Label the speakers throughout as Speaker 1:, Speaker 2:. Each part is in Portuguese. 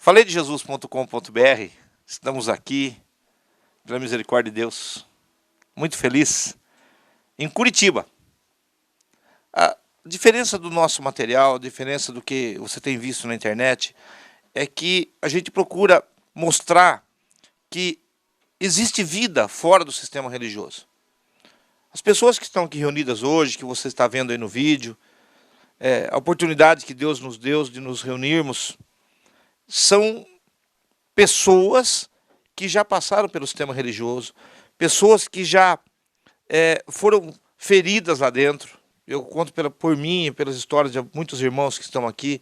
Speaker 1: Faleidejesus.com.br, estamos aqui, pela misericórdia de Deus, muito feliz, em Curitiba. A diferença do nosso material, a diferença do que você tem visto na internet, é que a gente procura mostrar que existe vida fora do sistema religioso. As pessoas que estão aqui reunidas hoje, que você está vendo aí no vídeo, a oportunidade que Deus nos deu de nos reunirmos, são pessoas que já passaram pelo sistema religioso, pessoas que já foram feridas lá dentro. Eu conto por mim e pelas histórias de muitos irmãos que estão aqui.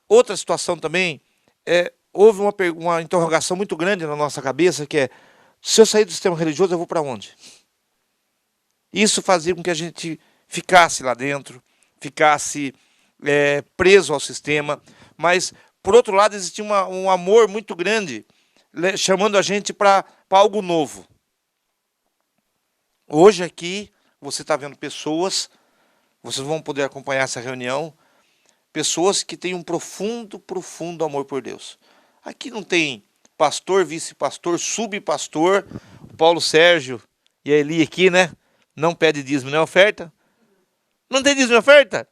Speaker 1: Outra situação também, houve uma interrogação muito grande na nossa cabeça, que é, se eu sair do sistema religioso, eu vou para onde? Isso fazia com que a gente ficasse lá dentro, ficasse preso ao sistema, mas, por outro lado, existia um amor muito grande, chamando a gente para algo novo. Hoje aqui, você está vendo pessoas, vocês vão poder acompanhar essa reunião, pessoas que têm um profundo, profundo amor por Deus. Aqui não tem pastor, vice-pastor, subpastor, o Paulo Sérgio e a Eli aqui, né? Não pede dízimo nem oferta. Não tem dízimo nem oferta?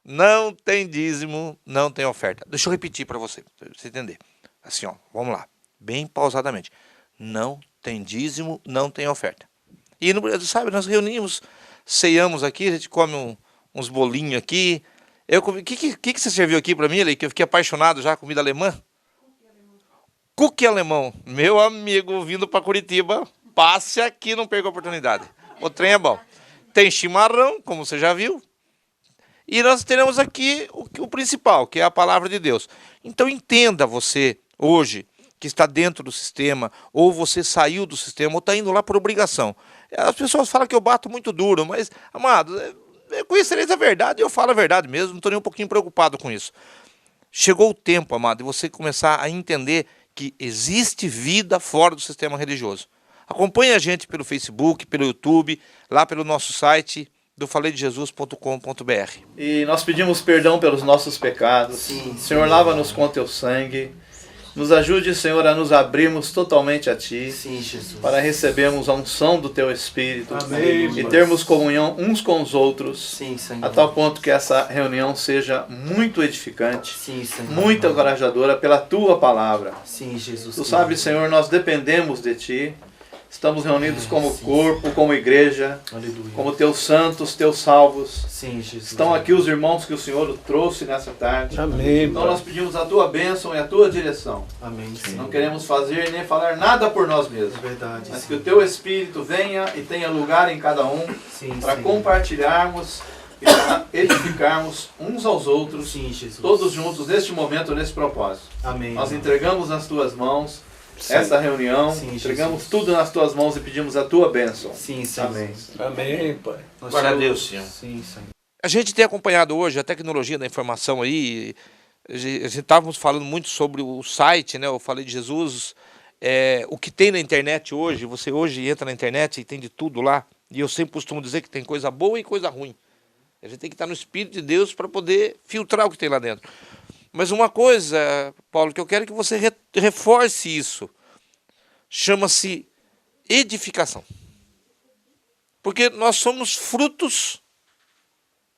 Speaker 1: Não tem dízimo, não tem oferta. Deixa eu repetir para você entender. Assim, ó, vamos lá, bem pausadamente. Não tem dízimo, não tem oferta. E, sabe, nós reunimos, ceiamos aqui, a gente come uns bolinhos aqui. O que você serviu aqui para mim, Eli? Que eu fiquei apaixonado já, comida alemã? Cookie alemão. Meu amigo, vindo para Curitiba, passe aqui, não perca a oportunidade. O trem é bom. Tem chimarrão, como você já viu. E nós teremos aqui o principal, que é a palavra de Deus. Então entenda você, hoje, que está dentro do sistema, ou você saiu do sistema, ou está indo lá por obrigação. As pessoas falam que eu bato muito duro, mas, amado, conhecereis a verdade, e eu falo a verdade mesmo, não estou nem um pouquinho preocupado com isso. Chegou o tempo, amado, de você começar a entender que existe vida fora do sistema religioso. Acompanhe a gente pelo Facebook, pelo YouTube, lá pelo nosso site do faleidejesus.com.br.
Speaker 2: E nós pedimos perdão pelos nossos pecados. Sim, Senhor, lava-nos com teu sangue. Nos ajude, Senhor, a nos abrirmos totalmente a Ti. Sim, Jesus. Para recebermos a unção do Teu Espírito. Amém, e termos comunhão uns com os outros. Sim, Senhor. A tal ponto que essa reunião seja muito edificante. Sim, Senhor. Muito encorajadora pela Tua palavra. Sim, Jesus. Tu sabes, Senhor, nós dependemos de Ti. Estamos reunidos como corpo, como igreja, aleluia, como teus santos, teus salvos. Sim, Jesus. Estão aqui os irmãos que o Senhor trouxe nessa tarde. Amém. Então nós pedimos a tua bênção e a tua direção. Amém. Sim. Não queremos fazer nem falar nada por nós mesmos. É verdade. Mas sim, que o teu Espírito venha e tenha lugar em cada um, para compartilharmos e para edificarmos uns aos outros, sim, Jesus, todos juntos neste momento, nesse propósito. Amém. Nós entregamos nas tuas mãos essa reunião, sim, entregamos tudo nas tuas mãos e pedimos a tua bênção. Sim, sim. Amém. Amém, Pai.
Speaker 1: Glória a Deus, Senhor. Sim, Senhor. A gente tem acompanhado hoje a tecnologia da informação aí. A gente estávamos falando muito sobre o site, né? Eu falei de Jesus. O que tem na internet hoje, você hoje entra na internet e tem de tudo lá. E eu sempre costumo dizer que tem coisa boa e coisa ruim. A gente tem que estar no Espírito de Deus para poder filtrar o que tem lá dentro. Mas uma coisa, Paulo, que eu quero que você reforce isso, chama-se edificação. Porque nós somos frutos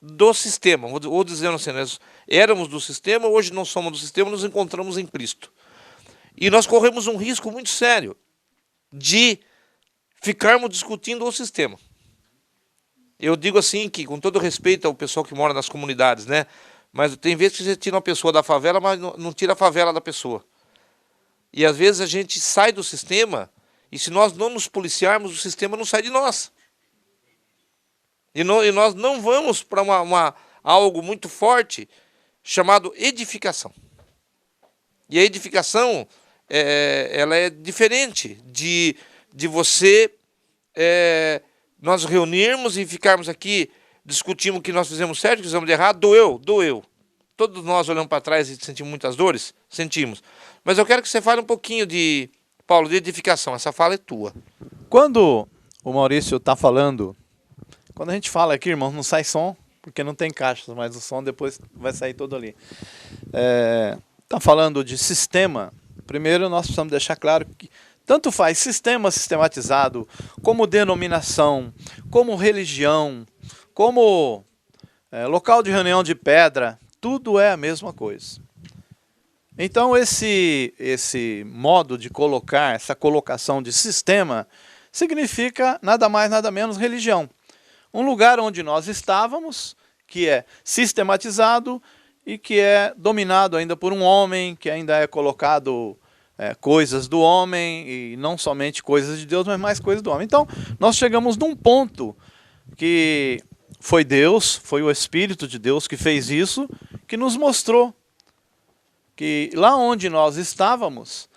Speaker 1: do sistema. Ou dizendo assim, nós éramos do sistema, hoje não somos do sistema, nos encontramos em Cristo. E nós corremos um risco muito sério de ficarmos discutindo o sistema. Eu digo assim, que com todo respeito ao pessoal que mora nas comunidades, né? Mas tem vezes que você tira uma pessoa da favela, mas não tira a favela da pessoa. E às vezes a gente sai do sistema, e se nós não nos policiarmos, o sistema não sai de nós. E nós não vamos para algo muito forte, chamado edificação. E a edificação, ela é diferente de você, nós reunirmos e ficarmos aqui, discutimos o que nós fizemos certo, o que fizemos de errado, doeu. Todos nós olhamos para trás e sentimos muitas dores, sentimos. Mas eu quero que você fale um pouquinho Paulo, de edificação. Essa fala é tua.
Speaker 2: Quando o Maurício está falando, quando a gente fala aqui, irmãos, não sai som, porque não tem caixas, mas o som depois vai sair todo ali. está falando de sistema, primeiro nós precisamos deixar claro que tanto faz sistema sistematizado, como denominação, como religião, como local de reunião de pedra, tudo é a mesma coisa. Então esse modo de colocar, essa colocação de sistema, significa nada mais, nada menos religião. Um lugar onde nós estávamos, que é sistematizado e que é dominado ainda por um homem, que ainda é colocado coisas do homem, e não somente coisas de Deus, mas mais coisas do homem. Então, nós chegamos num ponto que foi Deus, foi o Espírito de Deus que fez isso, que nos mostrou que lá onde nós estávamos,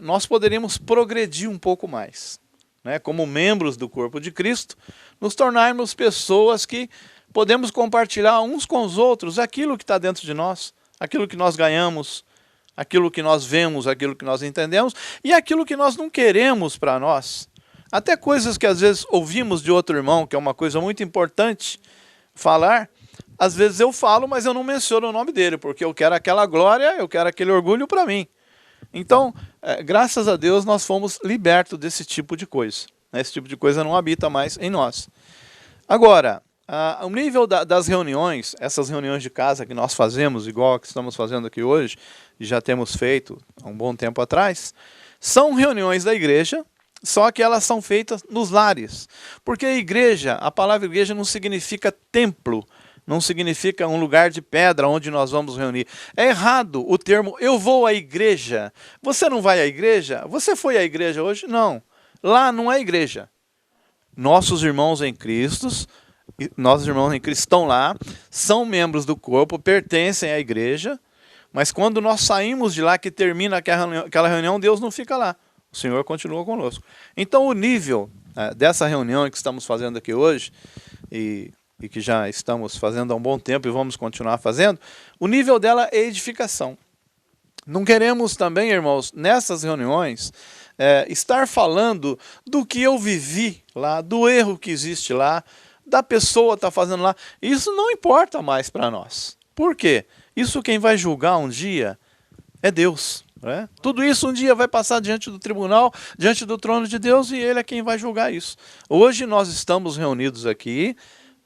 Speaker 2: nós poderíamos progredir um pouco mais. Né? Como membros do corpo de Cristo, nos tornarmos pessoas que podemos compartilhar uns com os outros aquilo que está dentro de nós, aquilo que nós ganhamos, aquilo que nós vemos, aquilo que nós entendemos e aquilo que nós não queremos para nós. Até coisas que às vezes ouvimos de outro irmão, que é uma coisa muito importante falar, às vezes eu falo, mas eu não menciono o nome dele, porque eu quero aquela glória, eu quero aquele orgulho para mim. Então, graças a Deus, nós fomos libertos desse tipo de coisa. Esse tipo de coisa não habita mais em nós. Agora, o nível das reuniões, essas reuniões de casa que nós fazemos, igual a que estamos fazendo aqui hoje, e já temos feito há um bom tempo atrás, são reuniões da igreja, só que elas são feitas nos lares. Porque a igreja, a palavra igreja não significa templo, não significa um lugar de pedra onde nós vamos reunir. É errado o termo eu vou à igreja. Você não vai à igreja? Você foi à igreja hoje? Não. Lá não é igreja. Nossos irmãos em Cristo estão lá, são membros do corpo, pertencem à igreja, mas quando nós saímos de lá, que termina aquela reunião, Deus não fica lá. O Senhor continua conosco. Então o nível dessa reunião que estamos fazendo aqui hoje, e que já estamos fazendo há um bom tempo e vamos continuar fazendo, o nível dela é edificação. Não queremos também, irmãos, nessas reuniões, estar falando do que eu vivi lá, do erro que existe lá, da pessoa está fazendo lá. Isso não importa mais para nós. Por quê? Isso quem vai julgar um dia é Deus. Né? Tudo isso um dia vai passar diante do tribunal, diante do trono de Deus, e Ele é quem vai julgar isso. Hoje nós estamos reunidos aqui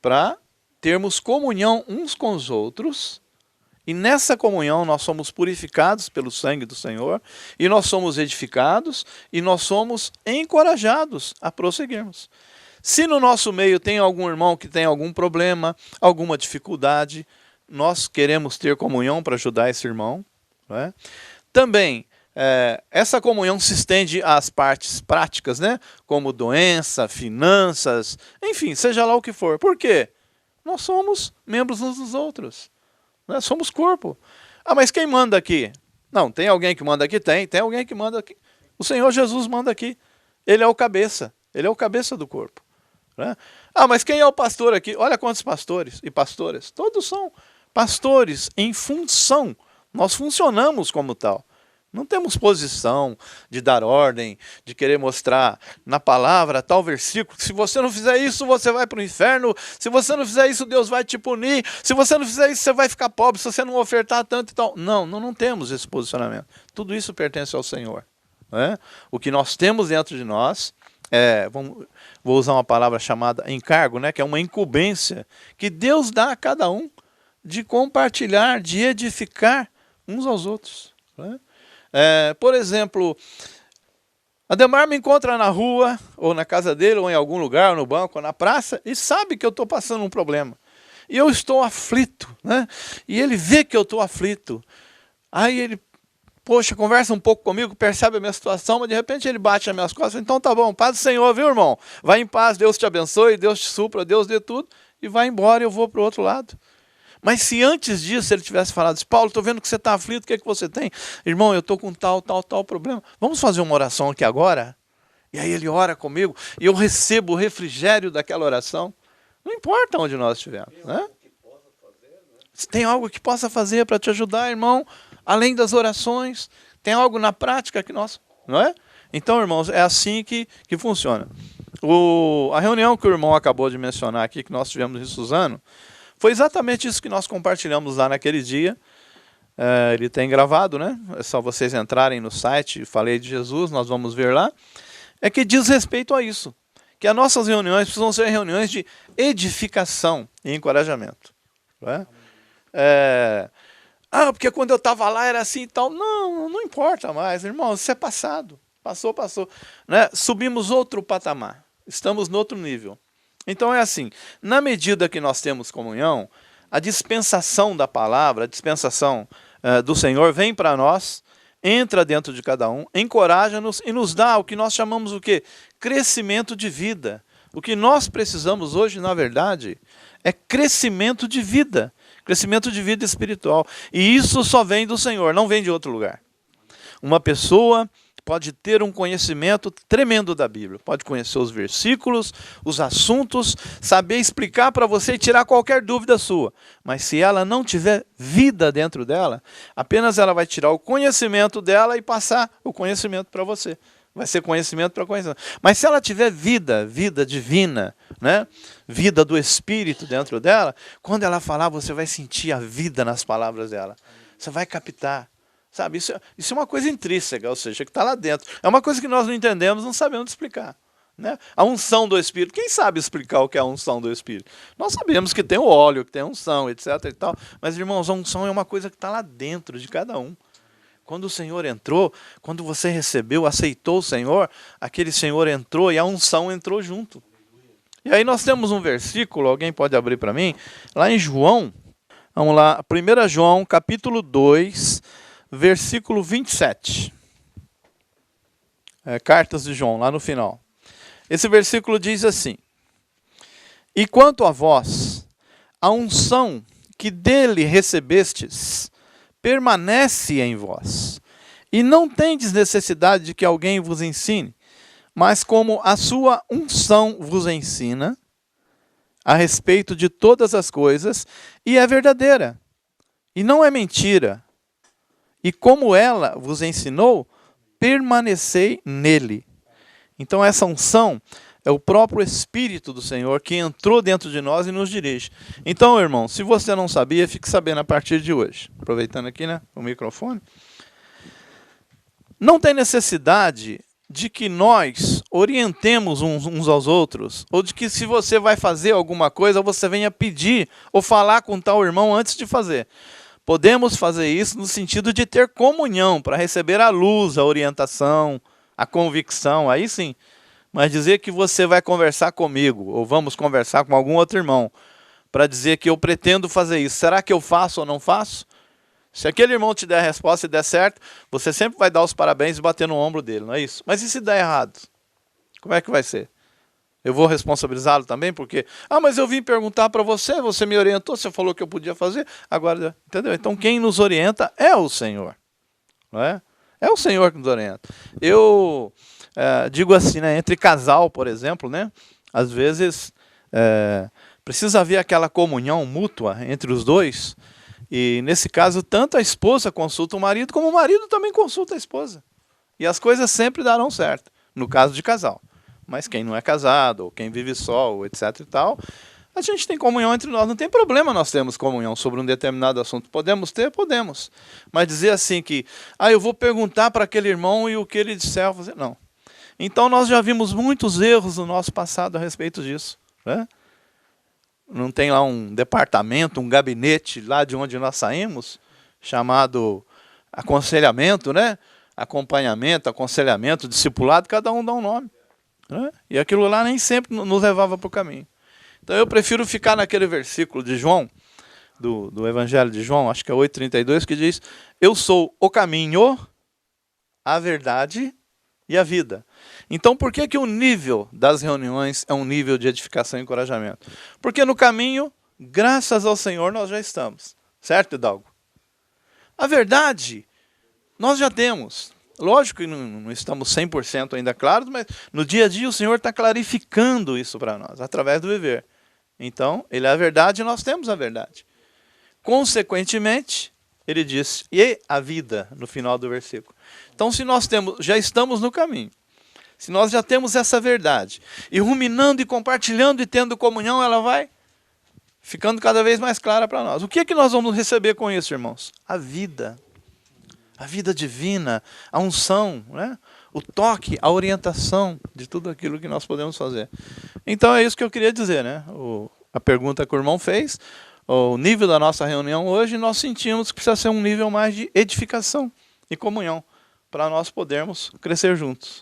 Speaker 2: para termos comunhão uns com os outros, e nessa comunhão nós somos purificados pelo sangue do Senhor, e nós somos edificados, e nós somos encorajados a prosseguirmos. Se no nosso meio tem algum irmão que tem algum problema, alguma dificuldade, nós queremos ter comunhão para ajudar esse irmão. Né? Também, essa comunhão se estende às partes práticas, né? Como doença, finanças, enfim, seja lá o que for. Por quê? Nós somos membros uns dos outros. Né? Somos corpo. Ah, mas quem manda aqui? Não, tem alguém que manda aqui? Tem alguém que manda aqui. O Senhor Jesus manda aqui. Ele é o cabeça. Ele é o cabeça do corpo. Né? Ah, mas quem é o pastor aqui? Olha quantos pastores e pastoras. Todos são pastores em função. Nós funcionamos como tal. Não temos posição de dar ordem, de querer mostrar na palavra tal versículo. Se você não fizer isso, você vai para o inferno. Se você não fizer isso, Deus vai te punir. Se você não fizer isso, você vai ficar pobre. Se você não ofertar tanto e tal. Não temos esse posicionamento. Tudo isso pertence ao Senhor. Né? O que nós temos dentro de nós vou usar uma palavra chamada encargo, né? Que é uma incumbência que Deus dá a cada um de compartilhar, de edificar uns aos outros. Né? Por exemplo, Ademar me encontra na rua, ou na casa dele, ou em algum lugar, ou no banco, ou na praça, e sabe que eu estou passando um problema. E eu estou aflito, né? E ele vê que eu estou aflito. Aí ele, poxa, conversa um pouco comigo, percebe a minha situação, mas de repente ele bate nas minhas costas. Então tá bom, paz do Senhor, viu, irmão? Vai em paz, Deus te abençoe, Deus te supra, Deus dê tudo, e vai embora e eu vou para o outro lado. Mas se antes disso ele tivesse falado, Paulo, estou vendo que você está aflito, o que é que você tem? Irmão, eu estou com tal problema. Vamos fazer uma oração aqui agora? E aí ele ora comigo e eu recebo o refrigério daquela oração. Não importa onde nós estivermos. Né? Se tem algo que possa fazer para te ajudar, irmão, além das orações, tem algo na prática que nós... Não é? Então, irmãos, é assim que funciona. A reunião que o irmão acabou de mencionar aqui, que nós tivemos em Suzano, foi exatamente isso que nós compartilhamos lá naquele dia. Ele tem gravado, né? É só vocês entrarem no site, Falei de Jesus, nós vamos ver lá. É que diz respeito a isso. Que as nossas reuniões precisam ser reuniões de edificação e encorajamento. Não é? Porque quando eu estava lá era assim e tal. Não, não importa mais, irmão, isso é passado. Passou. Né? Subimos outro patamar. Estamos no outro nível. Então é assim, na medida que nós temos comunhão, a dispensação da palavra, a dispensação do Senhor vem para nós, entra dentro de cada um, encoraja-nos e nos dá o que nós chamamos o quê? Crescimento de vida. O que nós precisamos hoje, na verdade, é crescimento de vida espiritual. E isso só vem do Senhor, não vem de outro lugar. Uma pessoa pode ter um conhecimento tremendo da Bíblia, pode conhecer os versículos, os assuntos, saber explicar para você e tirar qualquer dúvida sua. Mas se ela não tiver vida dentro dela, apenas ela vai tirar o conhecimento dela e passar o conhecimento para você. Vai ser conhecimento para conhecimento. Mas se ela tiver vida divina, né? Vida do Espírito dentro dela, quando ela falar, você vai sentir a vida nas palavras dela. Você vai captar. Sabe, isso é uma coisa intrínseca, ou seja, que está lá dentro. É uma coisa que nós não entendemos, não sabemos explicar. Né? A unção do Espírito, quem sabe explicar o que é a unção do Espírito? Nós sabemos que tem o óleo, que tem a unção, etc. e tal, mas, irmãos, a unção é uma coisa que está lá dentro de cada um. Quando o Senhor entrou, quando você recebeu, aceitou o Senhor, aquele Senhor entrou e a unção entrou junto. E aí nós temos um versículo, alguém pode abrir para mim? Lá em João, vamos lá, 1 João, capítulo 2, versículo 27. Cartas de João, lá no final. Esse versículo diz assim: E quanto a vós, a unção que dele recebestes permanece em vós, e não tendes necessidade de que alguém vos ensine, mas como a sua unção vos ensina a respeito de todas as coisas, e é verdadeira, e não é mentira, e como ela vos ensinou, permanecei nele. Então essa unção é o próprio Espírito do Senhor que entrou dentro de nós e nos dirige. Então, irmão, se você não sabia, fique sabendo a partir de hoje. Aproveitando aqui, né, o microfone. Não tem necessidade de que nós orientemos uns aos outros, ou de que se você vai fazer alguma coisa, você venha pedir ou falar com tal irmão antes de fazer. Podemos fazer isso no sentido de ter comunhão, para receber a luz, a orientação, a convicção, aí sim. Mas dizer que você vai conversar comigo, ou vamos conversar com algum outro irmão, para dizer que eu pretendo fazer isso, será que eu faço ou não faço? Se aquele irmão te der a resposta e der certo, você sempre vai dar os parabéns e bater no ombro dele, não é isso? Mas e se der errado? Como é que vai ser? Eu vou responsabilizá-lo também, porque... mas eu vim perguntar para você, você me orientou, você falou que eu podia fazer, agora... Entendeu? Então quem nos orienta é o Senhor, não é? É o Senhor que nos orienta. Eu digo assim, né, entre casal, por exemplo, né, às vezes precisa haver aquela comunhão mútua entre os dois, e nesse caso tanto a esposa consulta o marido, como o marido também consulta a esposa. E as coisas sempre darão certo, no caso de casal. Mas quem não é casado, ou quem vive só, ou etc e tal, a gente tem comunhão entre nós. Não tem problema nós termos comunhão sobre um determinado assunto. Podemos ter? Podemos. Mas dizer assim que, eu vou perguntar para aquele irmão e o que ele disser, eu vou fazer. Não. Então nós já vimos muitos erros no nosso passado a respeito disso. Né? Não tem lá um departamento, um gabinete lá de onde nós saímos, chamado aconselhamento, né? Acompanhamento, aconselhamento, discipulado, cada um dá um nome. Né? E aquilo lá nem sempre nos levava para o caminho. Então eu prefiro ficar naquele versículo de João, do Evangelho de João, acho que é 8,32, que diz: Eu sou o caminho, a verdade e a vida. Então por que o nível das reuniões é um nível de edificação e encorajamento? Porque no caminho, graças ao Senhor, nós já estamos. Certo, Hidalgo? A verdade, nós já temos. Lógico que não estamos 100% ainda claros, mas no dia a dia o Senhor está clarificando isso para nós, através do viver. Então, Ele é a verdade e nós temos a verdade. Consequentemente, Ele diz, e a vida, no final do versículo. Então, se nós já estamos no caminho, se nós já temos essa verdade, e ruminando e compartilhando e tendo comunhão, ela vai ficando cada vez mais clara para nós. O que é que nós vamos receber com isso, irmãos? A vida divina, a unção, né? O toque, a orientação de tudo aquilo que nós podemos fazer. Então é isso que eu queria dizer, né? A pergunta que o irmão fez, o nível da nossa reunião hoje, nós sentimos que precisa ser um nível mais de edificação e comunhão, para nós podermos crescer juntos.